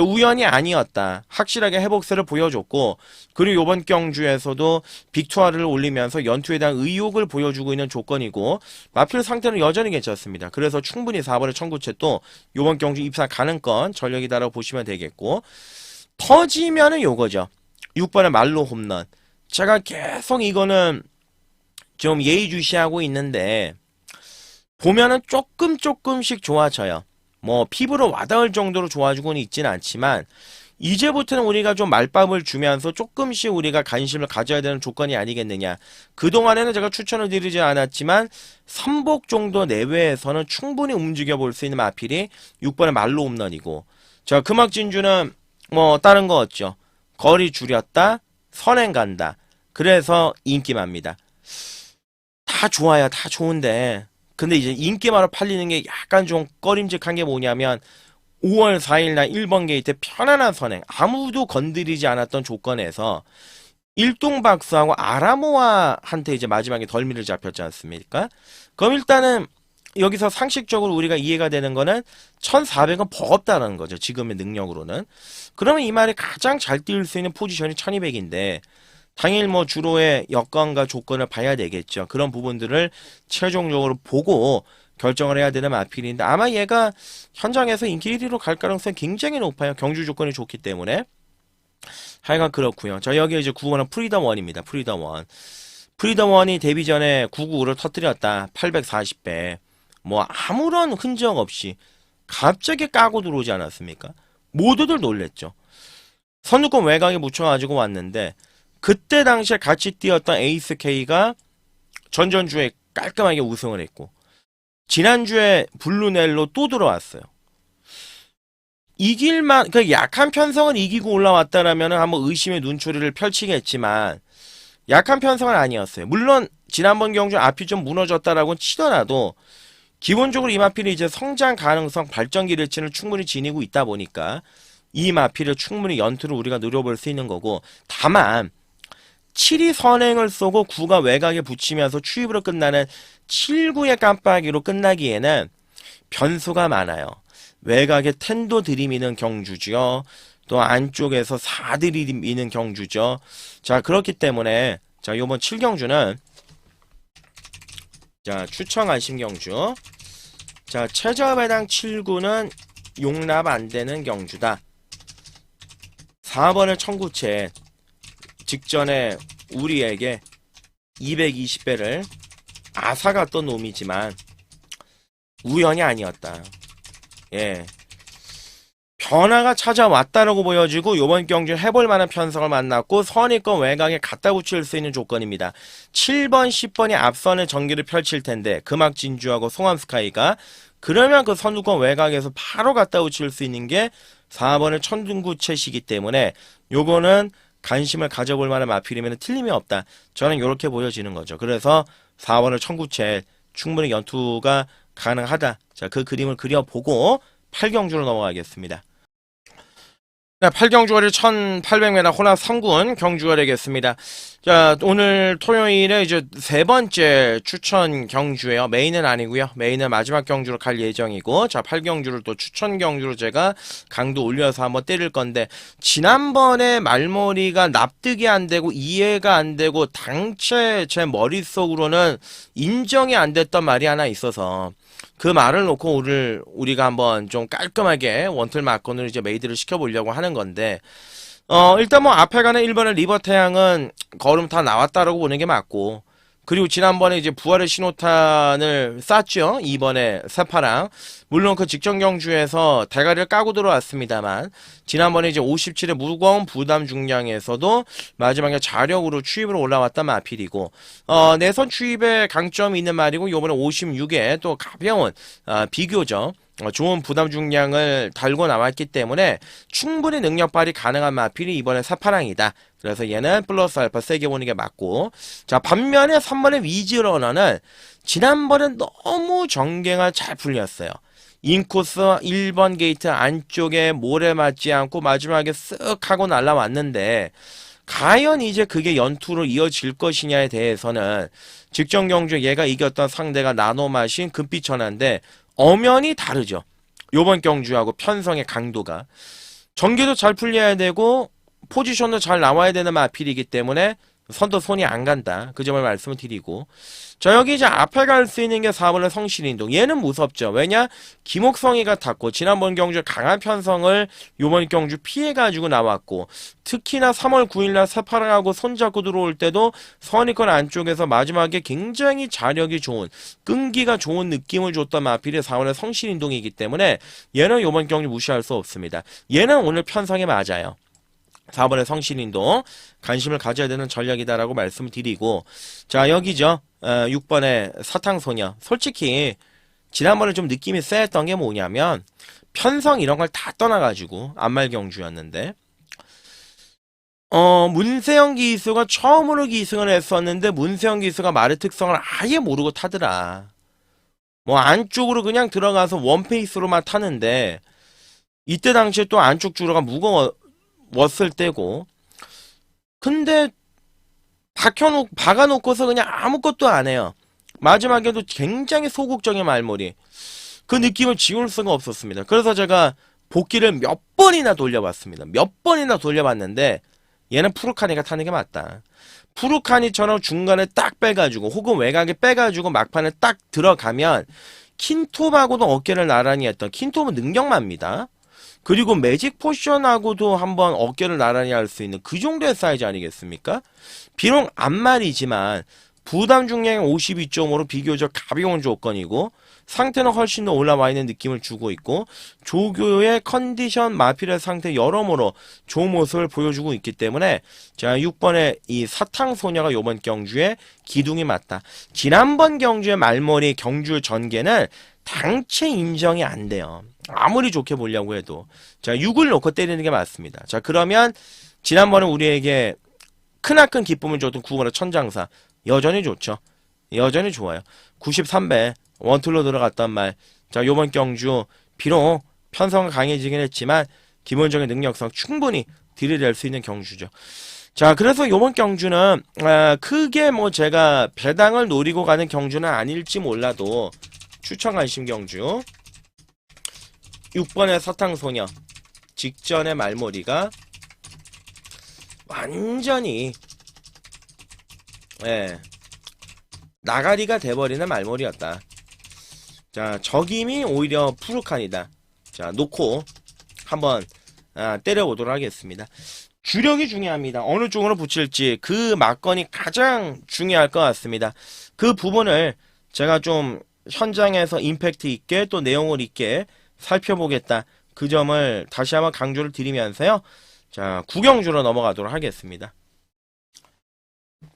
우연이 아니었다. 확실하게 회복세를 보여줬고, 그리고 이번 경주에서도 빅투아를 올리면서 연투에 대한 의욕을 보여주고 있는 조건이고, 마필 상태는 여전히 괜찮습니다. 그래서 충분히 4번의 청구챗도 이번 경주 입사 가능건 전력이다라고 보시면 되겠고, 터지면은 요거죠. 6번의 말로 홈런. 제가 계속 이거는 좀 예의주시하고 있는데, 보면은 조금씩 좋아져요. 피부로 와닿을 정도로 좋아지고는 있지는 않지만 이제부터는 우리가 좀 말밥을 주면서 조금씩 우리가 관심을 가져야 되는 조건이 아니겠느냐. 그동안에는 제가 추천을 드리지 않았지만 선복 정도 내외에서는 충분히 움직여 볼 수 있는 마필이 6번의 말로 홈런이고, 자 금악진주는 다른 거 없죠. 거리 줄였다, 선행 간다. 그래서 인기마입니다. 다 좋아요. 다 좋은데 근데 이제 인기마로 팔리는 게 약간 좀 꺼림직한 게 뭐냐면 5월 4일날 1번 게이트 편안한 선행, 아무도 건드리지 않았던 조건에서 일동박수하고 아라모아한테 이제 마지막에 덜미를 잡혔지 않습니까? 그럼 일단은 여기서 상식적으로 우리가 이해가 되는 거는 1400은 버겁다는 거죠. 지금의 능력으로는. 그러면 이 말이 가장 잘 뛸 수 있는 포지션이 1200인데 당일 주로의 여건과 조건을 봐야 되겠죠. 그런 부분들을 최종적으로 보고 결정을 해야 되는 마필인데 아마 얘가 현장에서 인기 1위로 갈 가능성이 굉장히 높아요. 경주 조건이 좋기 때문에. 하여간 그렇고요. 저 여기 이제 9번은 프리덤 1입니다. 프리덤 1. 프리덤 1이 데뷔 전에 999를 터뜨렸다. 840배. 아무런 흔적 없이 갑자기 까고 들어오지 않았습니까? 모두들 놀랬죠. 선두권 외곽에 묻혀가지고 왔는데 그때 당시에 같이 뛰었던 에이스 K가 전전주에 깔끔하게 우승을 했고 지난주에 블루넬로 또 들어왔어요. 이길만 약한 편성은 이기고 올라왔다라면 한번 의심의 눈초리를 펼치겠지만 약한 편성은 아니었어요. 물론 지난번 경주 앞이 좀 무너졌다라고 치더라도 기본적으로 이 마필이 이제 성장 가능성 발전 기대치를 충분히 지니고 있다 보니까 이 마필을 충분히 연투를 우리가 누려볼 수 있는 거고, 다만 7이 선행을 쏘고 9가 외곽에 붙이면서 추입으로 끝나는 7구의 깜빡이로 끝나기에는 변수가 많아요. 외곽에 10도 들이미는 경주죠. 또 안쪽에서 4 들이미는 경주죠. 자 그렇기 때문에 자 요번 7경주는 자 추천 안심경주. 자 최저배당 7구는 용납 안되는 경주다. 4번을 청구채 직전에 우리에게 220배를 앗아갔던 놈이지만 우연이 아니었다. 예. 변화가 찾아왔다라고 보여지고 요번 경주 해볼 만한 편성을 만났고 선의권 외곽에 갖다 붙일 수 있는 조건입니다. 7번, 10번이 앞선의 전기를 펼칠 텐데 금악진주하고 송암스카이가 그러면 그 선두권 외곽에서 바로 갖다 붙일 수 있는 게 4번의 천둥구채시기 때문에 요거는 관심을 가져볼 만한 마필이면 틀림이 없다. 저는 이렇게 보여지는 거죠. 그래서 4번을 청구채 충분히 연투가 가능하다. 자, 그 그림을 그려보고 8경주로 넘어가겠습니다. 네, 8경주거리 1800m 혼합 3군 경주가 되겠습니다. 자, 오늘 토요일에 이제 세 번째 추천 경주예요. 메인은 아니고요. 메인은 마지막 경주로 갈 예정이고, 자, 8경주를 또 추천 경주로 제가 강도 올려서 한번 때릴 건데, 지난번에 말머리가 납득이 안 되고 이해가 안 되고 당최 제 머릿속으로는 인정이 안 됐던 말이 하나 있어서 그 말을 놓고 우리가 한번 좀 깔끔하게 원틀 마건으로 이제 메이드를 시켜보려고 하는 건데, 일단 뭐 앞에 가는 1번의 리버 태양은 걸음 다 나왔다라고 보는 게 맞고, 그리고 지난번에 이제 부활의 신호탄을 쐈죠. 2번에 세파랑. 물론 그 직전 경주에서 대가리를 까고 들어왔습니다만, 지난번에 이제 57의 무거운 부담 중량에서도 마지막에 자력으로 추입으로 올라왔던 마필이고, 내선 추입에 강점이 있는 말이고, 요번에 56에 또 가벼운, 비교적, 좋은 부담 중량을 달고 나왔기 때문에 충분히 능력 발휘 가능한 마필이 이번에 사파랑이다. 그래서 얘는 플러스 알파 세게 보는 게 맞고, 자, 반면에 3번의 위즈러너는 지난번엔 너무 전갱을 잘 풀렸어요. 인코스 1번 게이트 안쪽에 모래 맞지 않고 마지막에 쓱 하고 날라왔는데, 과연 이제 그게 연투로 이어질 것이냐에 대해서는 직전 경주에 얘가 이겼던 상대가 나노마신 금빛천한데 엄연히 다르죠. 요번 경주하고 편성의 강도가. 전개도 잘 풀려야 되고 포지션도 잘 나와야 되는 마필이기 때문에 선도 손이 안 간다. 그 점을 말씀을 드리고, 자, 여기 이제 앞에 갈 수 있는 게 4번의 성실인동. 얘는 무섭죠. 왜냐? 김옥성이가 탔고 지난번 경주 강한 편성을 요번 경주 피해가지고 나왔고, 특히나 3월 9일날 세파랑하고 손잡고 들어올 때도 선입권 안쪽에서 마지막에 굉장히 자력이 좋은, 끈기가 좋은 느낌을 줬던 마필이 4번의 성실인동이기 때문에 얘는 요번 경주 무시할 수 없습니다. 얘는 오늘 편성에 맞아요. 4번의 성실인동 관심을 가져야 되는 전략이다라고 말씀을 드리고, 자, 여기죠. 6번의 사탕소녀. 솔직히 지난번에 좀 느낌이 쎄했던 게 뭐냐면 편성 이런 걸 다 떠나가지고 안말경주였는데, 문세영 기수가 처음으로 기승을 했었는데 문세영 기수가 말의 특성을 아예 모르고 타더라. 뭐 안쪽으로 그냥 들어가서 원페이스로만 타는데, 이때 당시에 또 안쪽 주로가 무거웠을 때고, 근데 박아놓고서 그냥 아무것도 안 해요. 마지막에도 굉장히 소극적인 말머리. 그 느낌을 지울 수가 없었습니다. 그래서 제가 복귀를 몇 번이나 돌려봤습니다. 몇 번이나 돌려봤는데 얘는 푸르카니가 타는 게 맞다. 푸르카니처럼 중간에 딱 빼가지고 혹은 외곽에 빼가지고 막판에 딱 들어가면 킨톱하고도 어깨를 나란히 했던, 킨톱은 능력마입니다. 그리고 매직 포션하고도 한번 어깨를 나란히 할 수 있는 그 정도의 사이즈 아니겠습니까? 비록 앞말이지만 부담 중량이 52.5로 비교적 가벼운 조건이고 상태는 훨씬 더 올라와 있는 느낌을 주고 있고, 조교의 컨디션 마필의 상태 여러모로 좋은 모습을 보여주고 있기 때문에, 자, 6번의 이 사탕소녀가 요번 경주에 기둥이 맞다. 지난번 경주의 말머리 경주 전개는 당체 인정이 안 돼요. 아무리 좋게 보려고 해도. 자, 6을 놓고 때리는 게 맞습니다. 자, 그러면 지난번에 우리에게 크나큰 기쁨을 줬던 9번의 천장사 여전히 좋죠. 여전히 좋아요. 93배 원툴로 들어갔단 말. 자, 요번 경주 비록 편성은 강해지긴 했지만 기본적인 능력상 충분히 들이댈 수 있는 경주죠. 자, 그래서 요번 경주는 크게 뭐 제가 배당을 노리고 가는 경주는 아닐지 몰라도 추천 관심 경주 6번의 사탕소녀 직전의 말머리가 완전히 나가리가 돼버리는 말머리였다. 자, 적임이 오히려 푸르칸이다. 자, 놓고 한번 때려보도록 하겠습니다. 주력이 중요합니다. 어느 쪽으로 붙일지 그 막건이 가장 중요할 것 같습니다. 그 부분을 제가 좀 현장에서 임팩트 있게 또 내용을 있게 살펴보겠다. 그 점을 다시 한번 강조를 드리면서요. 자, 구경주로 넘어가도록 하겠습니다.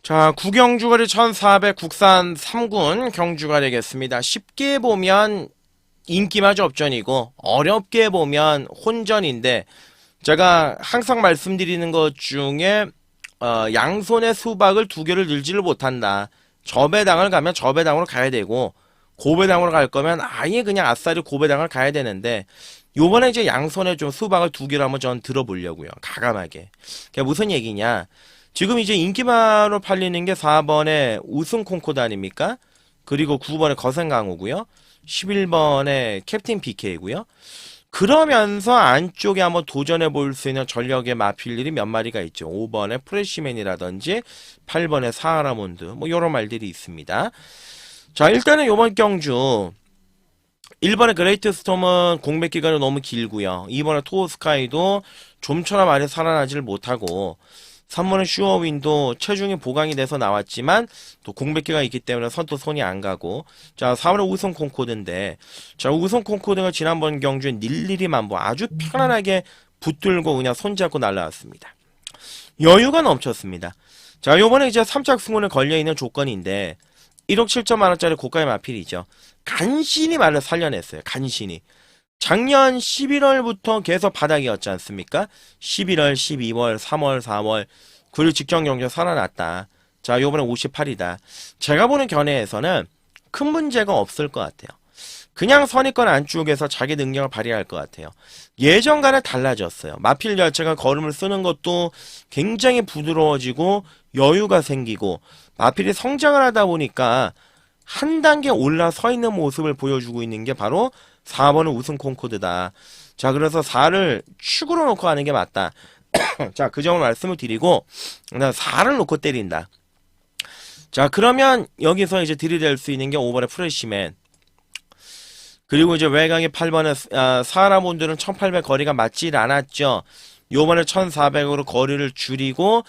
자, 구경주거리 1400 국산 3군 경주가 되겠습니다. 쉽게 보면 인기마저 업전이고 어렵게 보면 혼전인데, 제가 항상 말씀드리는 것 중에 양손에 수박을 두 개를 늘지를 못한다. 저배당을 가면 저배당으로 가야 되고 고배당으로 갈 거면 아예 그냥 아싸리 고배당을 가야 되는데, 요번에 이제 양손에 좀 수박을 두 개로 한번 전 들어보려고요. 가감하게. 그게 무슨 얘기냐. 지금 이제 인기만으로 팔리는 게 4번에 우승 콩코드 아닙니까? 그리고 9번에 거센강호고요. 11번에 캡틴 PK고요. 그러면서 안쪽에 한번 도전해 볼 수 있는 전력의 마필들이 몇 마리가 있죠. 5번에 프레시맨이라든지 8번에 사하라몬드 뭐 이런 말들이 있습니다. 자, 일단은 요번 경주 1번의 그레이트 스톰은 공백 기간이 너무 길고요. 2번의 토어스카이도 좀처럼 아래 살아나지를 못하고 3번의 슈어윈도 체중이 보강이 돼서 나왔지만 또 공백기가 있기 때문에 선또 손이 안 가고, 자 4번의 우승 콩코드인데, 자 우승 콩코드가 지난번 경주에 닐리리만보 아주 편안하게 붙들고 그냥 손잡고 날라왔습니다. 여유가 넘쳤습니다. 자 요번에 이제 3짝 승원에 걸려있는 조건인데 1억 7천만원짜리 고가의 마필이죠. 간신히 말을 살려냈어요. 간신히. 작년 11월부터 계속 바닥이었지 않습니까? 11월, 12월, 3월, 4월 그리고 직전 경기가 살아났다. 자, 요번에 58이다. 제가 보는 견해에서는 큰 문제가 없을 것 같아요. 그냥 선입권 안쪽에서 자기 능력을 발휘할 것 같아요. 예전과는 달라졌어요. 마필 자체가 걸음을 쓰는 것도 굉장히 부드러워지고 여유가 생기고 마필이 성장을 하다 보니까 한 단계 올라서 있는 모습을 보여주고 있는 게 바로 4번은 우승 콩코드다. 자, 그래서 4를 축으로 놓고 하는 게 맞다. 자, 그 점을 말씀을 드리고, 그다음 4를 놓고 때린다. 자, 그러면 여기서 이제 들이댈 수 있는 게 5번의 프레시맨. 그리고 이제 외곽의 8번의 사하라몬드는 1800 거리가 맞질 않았죠. 요번에 1400으로 거리를 줄이고,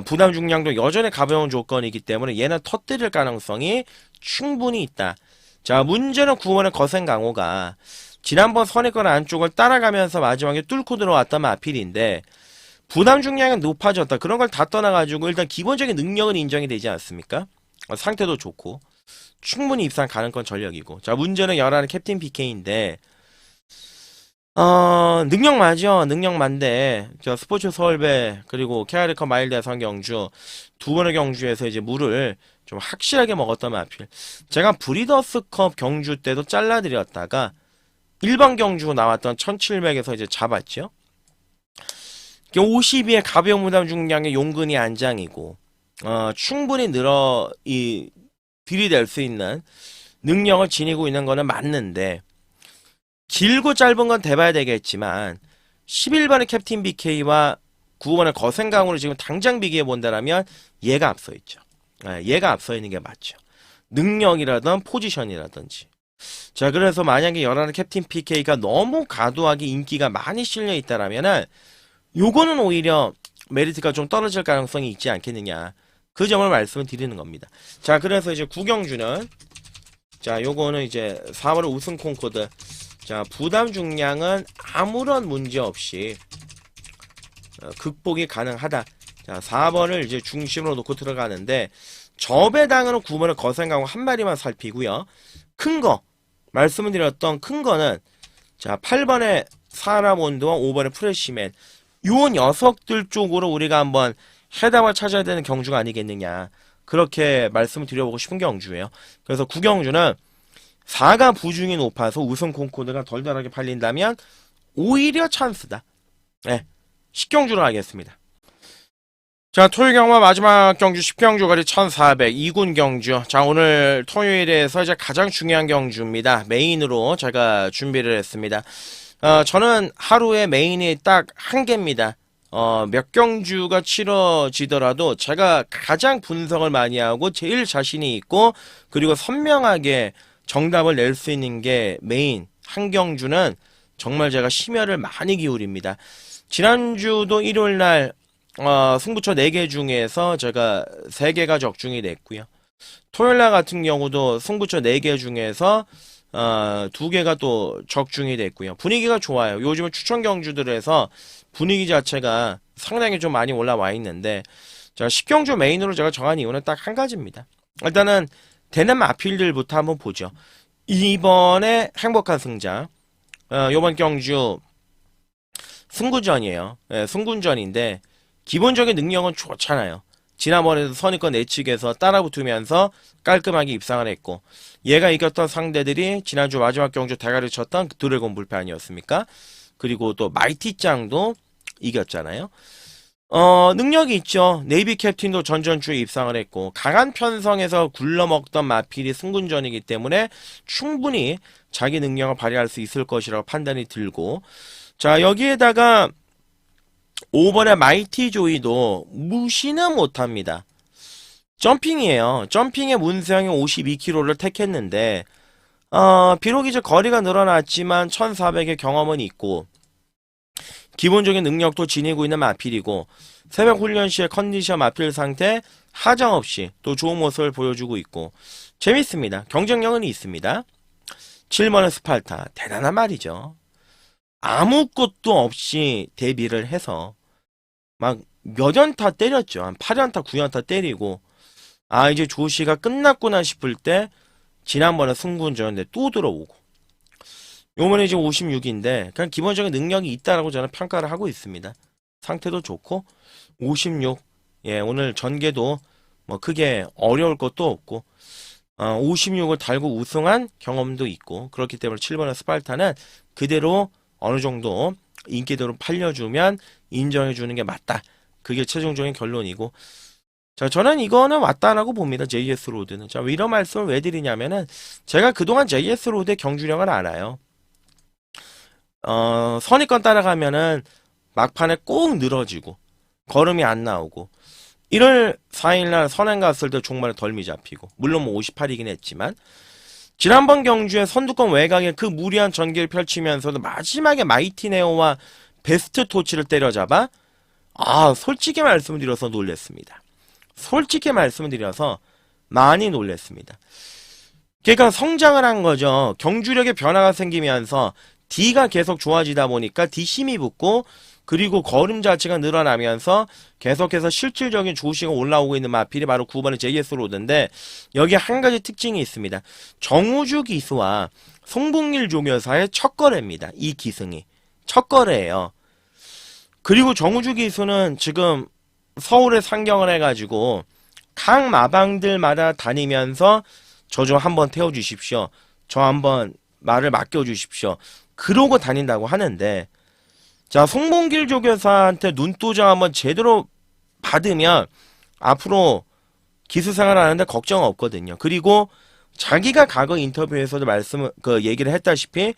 부담 중량도 여전히 가벼운 조건이기 때문에 얘는 터뜨릴 가능성이 충분히 있다. 자, 문제는 9번의 거센강호가 지난번 선입권 안쪽을 따라가면서 마지막에 뚫고 들어왔던 마필인데 부담 중량이 높아졌다. 그런 걸 다 떠나가지고 일단 기본적인 능력은 인정이 되지 않습니까? 상태도 좋고 충분히 입상 가능한 전력이고. 자, 문제는 11의 캡틴 PK인데 능력 맞죠. 능력 만데 저 스포츠 서울배 그리고 케아리커 마일 대선 경주 두 번의 경주에서 이제 물을 좀 확실하게 먹었던 마필. 제가 브리더스컵 경주 때도 잘라드렸다가 일반 경주 나왔던 1700에서 이제 잡았죠. 52의 가벼운 무담 중량의 용근이 안장이고 충분히 들이댈 수 있는 능력을 지니고 있는 거는 맞는데 길고 짧은 건 대봐야 되겠지만 11번의 캡틴 BK와 9번의 거센강으로 지금 당장 비교해 본다라면 얘가 앞서 있죠. 얘가 앞서 있는 게 맞죠. 능력이라든 포지션이라든지. 자, 그래서 만약에 11의 캡틴 PK가 너무 과도하게 인기가 많이 실려 있다라면은 요거는 오히려 메리트가 좀 떨어질 가능성이 있지 않겠느냐. 그 점을 말씀을 드리는 겁니다. 자, 그래서 이제 구경주는 자, 요거는 이제 4번의 우승 콩코드. 자, 부담 중량은 아무런 문제 없이 극복이 가능하다. 자, 4번을 이제 중심으로 놓고 들어가는데 저배당으로 9번의 거센강호 한 마리만 살피고요. 큰 거, 말씀을 드렸던 큰 거는 자, 8번의 사하라몬드와 5번의 프레시맨 요 녀석들 쪽으로 우리가 한번 해답을 찾아야 되는 경주가 아니겠느냐. 그렇게 말씀을 드려보고 싶은 경주예요. 그래서 구경주는 4가 부중이 높아서 우승 콩코드가 덜덜하게 팔린다면 오히려 찬스다. 네, 10경주로 하겠습니다. 자, 토요일 경마 마지막 경주 10경주 거리 1400 2군 경주. 자, 오늘 토요일에서 이제 가장 중요한 경주입니다. 메인으로 제가 준비를 했습니다. 저는 하루에 메인이 딱 한 개입니다. 몇 경주가 치러지더라도 제가 가장 분석을 많이 하고 제일 자신이 있고 그리고 선명하게 정답을 낼 수 있는 게 메인 한 경주는 정말 제가 심혈을 많이 기울입니다. 지난주도 일요일날 승부처 4개 중에서 제가 3개가 적중이 됐고요. 토요일날 같은 경우도 승부처 4개 중에서 2개가 또 적중이 됐고요. 분위기가 좋아요. 요즘은 추천 경주들에서 분위기 자체가 상당히 좀 많이 올라와 있는데 자, 10경주 메인으로 제가 정한 이유는 딱 한 가지입니다. 일단은 되는 마필들부터 한번 보죠. 이번에 행복한 승자 요번 경주 승구전이에요. 네, 승군전인데 기본적인 능력은 좋잖아요. 지난번에도 선입권 예측에서 따라붙으면서 깔끔하게 입상을 했고, 얘가 이겼던 상대들이 지난주 마지막 경주 대가리 쳤던 드래곤 불패 아니었습니까? 그리고 또 마이티짱도 이겼잖아요. 능력이 있죠. 네이비 캡틴도 전전주에 입상을 했고, 강한 편성에서 굴러먹던 마필이 승군전이기 때문에 충분히 자기 능력을 발휘할 수 있을 것이라고 판단이 들고, 자, 여기에다가 5번의 마이티 조이도 무시는 못합니다. 점핑이에요. 점핑의 문세형이 52km를 택했는데, 비록 이제 거리가 늘어났지만 1400의 경험은 있고, 기본적인 능력도 지니고 있는 마필이고, 새벽 훈련 시의 컨디션 마필 상태 하장없이 또 좋은 모습을 보여주고 있고, 재밌습니다. 경쟁력은 있습니다. 7번의 스팔타. 대단한 말이죠. 아무것도 없이 데뷔를 해서, 막 몇 연타 때렸죠. 한 8연타, 9연타 때리고, 아, 이제 조시가 끝났구나 싶을 때, 지난번에 승군전인데 또 들어오고, 요번에 이제 56인데 그냥 기본적인 능력이 있다라고 저는 평가를 하고 있습니다. 상태도 좋고 56. 예, 오늘 전개도 뭐 크게 어려울 것도 없고 56을 달고 우승한 경험도 있고, 그렇기 때문에 7번의 스팔타는 그대로 어느 정도 인기대로 팔려주면 인정해주는 게 맞다. 그게 최종적인 결론이고, 자, 저는 이거는 왔다라고 봅니다. JS 로드는. 자, 이런 말씀을 왜 드리냐면은 제가 그동안 JS 로드의 경주력을 알아요. 선입권 따라가면은 막판에 꼭 늘어지고 걸음이 안 나오고, 1월 4일날 선행 갔을 때 종말에 덜미 잡히고, 물론 뭐 58이긴 했지만, 지난번 경주에 선두권 외곽에 그 무리한 전개를 펼치면서도 마지막에 마이티 네오와 베스트 토치를 때려잡아, 솔직히 말씀드려서 놀랬습니다. 솔직히 말씀드려서 많이 놀랬습니다. 그러니까 성장을 한 거죠. 경주력의 변화가 생기면서 D가 계속 좋아지다 보니까 D심이 붙고, 그리고 걸음 자체가 늘어나면서 계속해서 실질적인 조시가 올라오고 있는 마필이 바로 9번의 JS 로드인데, 여기 한 가지 특징이 있습니다. 정우주 기수와 송북일 조교사의 첫 거래입니다. 이 기승이 첫 거래예요. 그리고 정우주 기수는 지금 서울에 상경을 해가지고 각 마방들마다 다니면서 저 좀 한번 태워주십시오, 저 한번 말을 맡겨주십시오, 그러고 다닌다고 하는데, 자, 송봉길 조교사한테 눈도장 한번 제대로 받으면 앞으로 기수생활 하는데 걱정 없거든요. 그리고 자기가 과거 인터뷰에서도 얘기를 했다시피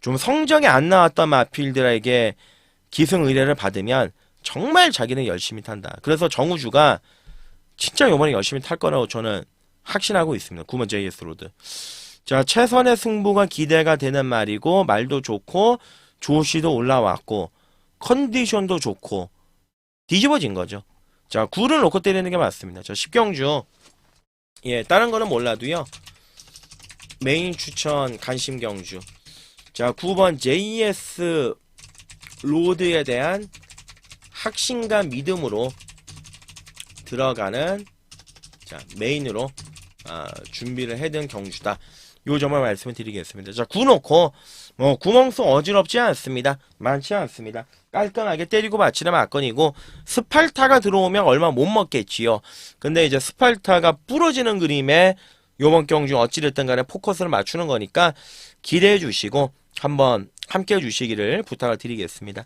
좀 성적이 안 나왔던 마필들에게 기승 의뢰를 받으면 정말 자기는 열심히 탄다. 그래서 정우주가 진짜 이번에 열심히 탈 거라고 저는 확신하고 있습니다. 9번 JS 로드. 자, 최선의 승부가 기대가 되는 말이고, 말도 좋고, 조시도 올라왔고, 컨디션도 좋고, 뒤집어진 거죠. 자, 9를 놓고 때리는 게 맞습니다. 자, 10경주. 예, 다른 거는 몰라도요, 메인 추천 간심 경주. 자, 9번 JS 로드에 대한 확신과 믿음으로 들어가는, 자, 메인으로 준비를 해둔 경주다. 요 점을 말씀을 드리겠습니다. 자, 9 놓고 뭐 구멍수 어지럽지 않습니다. 많지 않습니다. 깔끔하게 때리고 맞히는 막건이고, 스팔타가 들어오면 얼마 못 먹겠지요. 근데 이제 스팔타가 부러지는 그림에 요번 경주 어찌됐든 간에 포커스를 맞추는 거니까 기대해 주시고 한번 함께 해 주시기를 부탁을 드리겠습니다.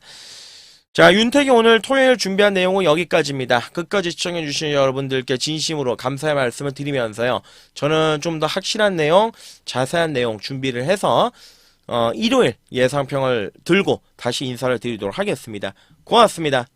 자, 윤택이 오늘 토요일 준비한 내용은 여기까지입니다. 끝까지 시청해주신 여러분들께 진심으로 감사의 말씀을 드리면서요, 저는 좀 더 확실한 내용, 자세한 내용 준비를 해서 일요일 예상평을 들고 다시 인사를 드리도록 하겠습니다. 고맙습니다.